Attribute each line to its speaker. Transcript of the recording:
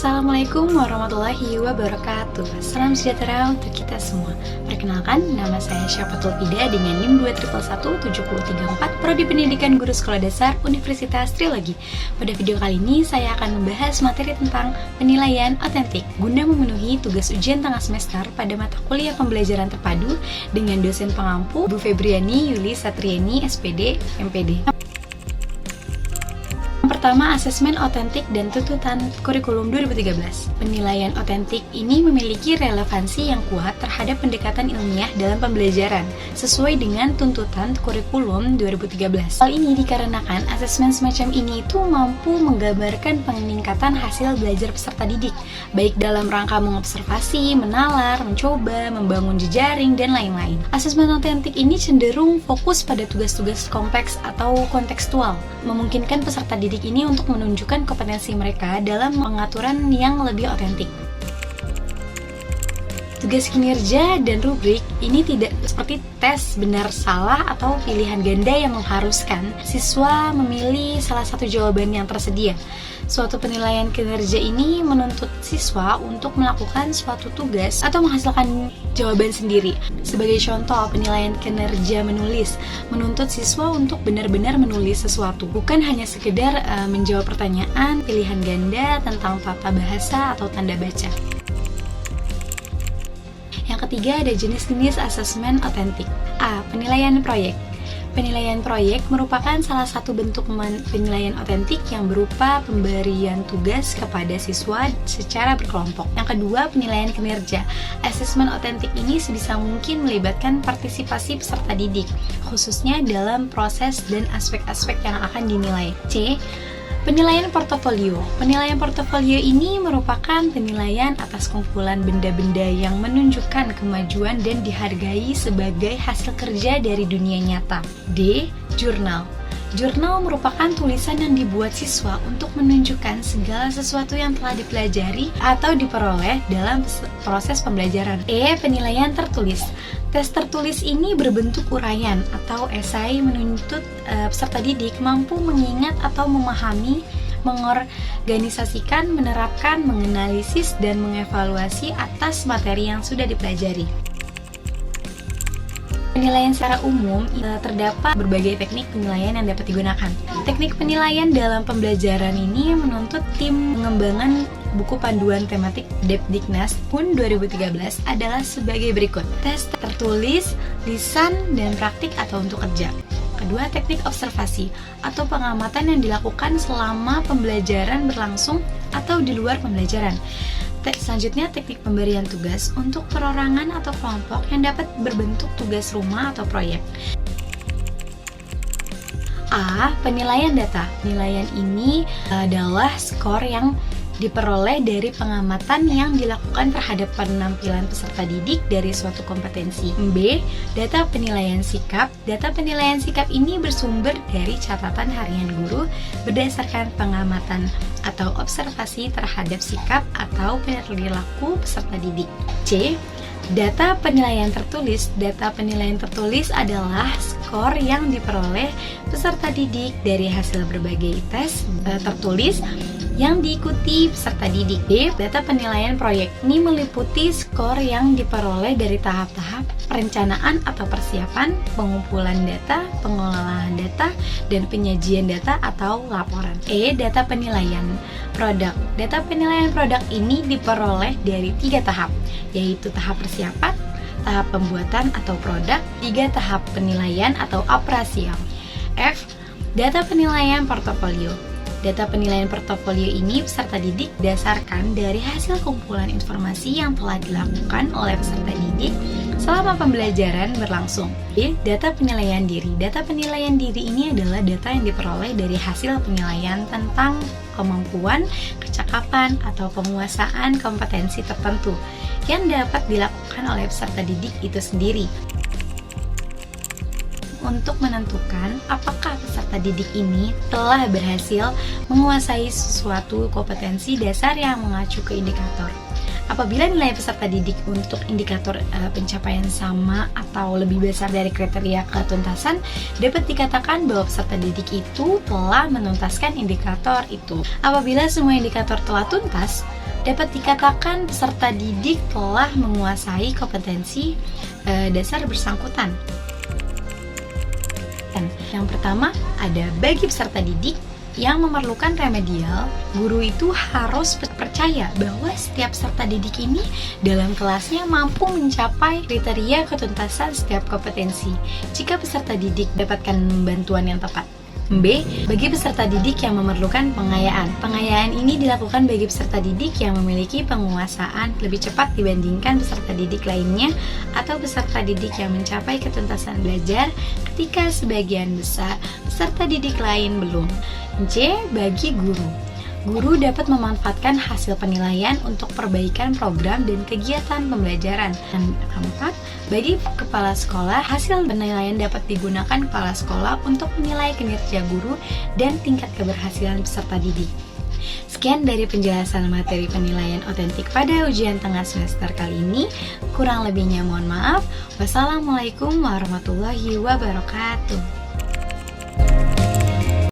Speaker 1: Assalamualaikum warahmatullahi wabarakatuh. Salam sejahtera untuk kita semua. Perkenalkan, nama saya Syafatul Fida dengan NIM 2111734, Prodi Pendidikan Guru Sekolah Dasar Universitas Trilogi. Pada video kali ini, saya akan membahas materi tentang penilaian otentik guna memenuhi tugas ujian tengah semester pada mata kuliah pembelajaran terpadu dengan dosen pengampu Bu Febriani Yuli Satriani, SPD, MPD. Pertama, asesmen otentik dan tuntutan kurikulum 2013. Penilaian otentik ini memiliki relevansi yang kuat terhadap pendekatan ilmiah dalam pembelajaran sesuai dengan tuntutan kurikulum 2013. Hal ini dikarenakan asesmen semacam ini itu mampu menggambarkan peningkatan hasil belajar peserta didik, baik dalam rangka mengobservasi, menalar, mencoba, membangun jejaring, dan lain-lain. Asesmen otentik ini cenderung fokus pada tugas-tugas kompleks atau kontekstual, memungkinkan peserta didik ini untuk menunjukkan kompetensi mereka dalam pengaturan yang lebih otentik. Tugas kinerja dan rubrik ini tidak seperti tes benar salah atau pilihan ganda yang mengharuskan siswa memilih salah satu jawaban yang tersedia. Suatu penilaian kinerja ini menuntut siswa untuk melakukan suatu tugas atau menghasilkan jawaban sendiri. Sebagai contoh, penilaian kinerja menulis menuntut siswa untuk benar-benar menulis sesuatu, bukan hanya sekedar menjawab pertanyaan pilihan ganda tentang tata bahasa atau tanda baca. Yang ketiga, ada jenis-jenis asesmen otentik. A. Penilaian proyek. Penilaian proyek merupakan salah satu bentuk penilaian otentik yang berupa pemberian tugas kepada siswa secara berkelompok. Yang kedua, penilaian kinerja. Asesmen otentik ini sebisa mungkin melibatkan partisipasi peserta didik, khususnya dalam proses dan aspek-aspek yang akan dinilai. C. Penilaian portofolio. Penilaian portofolio ini merupakan penilaian atas kumpulan benda-benda yang menunjukkan kemajuan dan dihargai sebagai hasil kerja dari dunia nyata. D. Jurnal. Jurnal merupakan tulisan yang dibuat siswa untuk menunjukkan segala sesuatu yang telah dipelajari atau diperoleh dalam proses pembelajaran. E. Penilaian tertulis. Tes tertulis ini berbentuk uraian atau esai menuntut peserta didik mampu mengingat atau memahami, mengorganisasikan, menerapkan, menganalisis, dan mengevaluasi atas materi yang sudah dipelajari. Penilaian secara umum, terdapat berbagai teknik penilaian yang dapat digunakan. Teknik penilaian dalam pembelajaran ini menuntut tim pengembangan buku panduan tematik Depdiknas PUN 2013 adalah sebagai berikut. Tes tertulis, lisan, dan praktik atau untuk kerja. Kedua, teknik observasi atau pengamatan yang dilakukan selama pembelajaran berlangsung atau di luar pembelajaran. Selanjutnya, teknik pemberian tugas untuk perorangan atau kelompok yang dapat berbentuk tugas rumah atau proyek. A. Penilaian data. Penilaian ini adalah skor yang diperoleh dari pengamatan yang dilakukan terhadap penampilan peserta didik dari suatu kompetensi. B. Data penilaian sikap. Data penilaian sikap ini bersumber dari catatan harian guru berdasarkan pengamatan atau observasi terhadap sikap atau perilaku peserta didik. C. Data penilaian tertulis. Data penilaian tertulis adalah skor yang diperoleh peserta didik dari hasil berbagai tes tertulis yang diikuti peserta didik. D. Data penilaian proyek. Ini meliputi skor yang diperoleh dari tahap-tahap perencanaan atau persiapan, pengumpulan data, pengelolaan data, dan penyajian data atau laporan. E. Data penilaian produk. Data penilaian produk ini diperoleh dari 3 tahap, yaitu tahap persiapan, tahap pembuatan atau produk, 3 tahap penilaian atau operasial. F. Data penilaian portofolio. Data penilaian portofolio ini peserta didik dasarkan dari hasil kumpulan informasi yang telah dilakukan oleh peserta didik selama pembelajaran berlangsung. B. Data penilaian diri. Data penilaian diri ini adalah data yang diperoleh dari hasil penilaian tentang kemampuan, kecakapan, atau penguasaan kompetensi tertentu yang dapat dilakukan oleh peserta didik itu sendiri untuk menentukan apakah peserta didik ini telah berhasil menguasai suatu kompetensi dasar yang mengacu ke indikator Apabila nilai peserta didik untuk indikator pencapaian sama atau lebih besar dari kriteria ketuntasan, dapat dikatakan bahwa peserta didik itu telah menuntaskan indikator itu. Apabila semua indikator telah tuntas, dapat dikatakan peserta didik telah menguasai kompetensi dasar bersangkutan. Yang pertama, ada bagi peserta didik yang memerlukan remedial, guru itu harus percaya bahwa setiap peserta didik ini dalam kelasnya mampu mencapai kriteria ketuntasan setiap kompetensi jika peserta didik dapatkan bantuan yang tepat. B. Bagi peserta didik yang memerlukan pengayaan. Pengayaan ini dilakukan bagi peserta didik yang memiliki penguasaan lebih cepat dibandingkan peserta didik lainnya atau peserta didik yang mencapai ketuntasan belajar ketika sebagian besar peserta didik lain belum. C. Bagi guru. Guru dapat memanfaatkan hasil penilaian untuk perbaikan program dan kegiatan pembelajaran. Dan keempat, bagi kepala sekolah, hasil penilaian dapat digunakan kepala sekolah untuk menilai kinerja guru dan tingkat keberhasilan peserta didik. Sekian dari penjelasan materi penilaian otentik pada ujian tengah semester kali ini. Kurang lebihnya mohon maaf. Wassalamualaikum warahmatullahi wabarakatuh.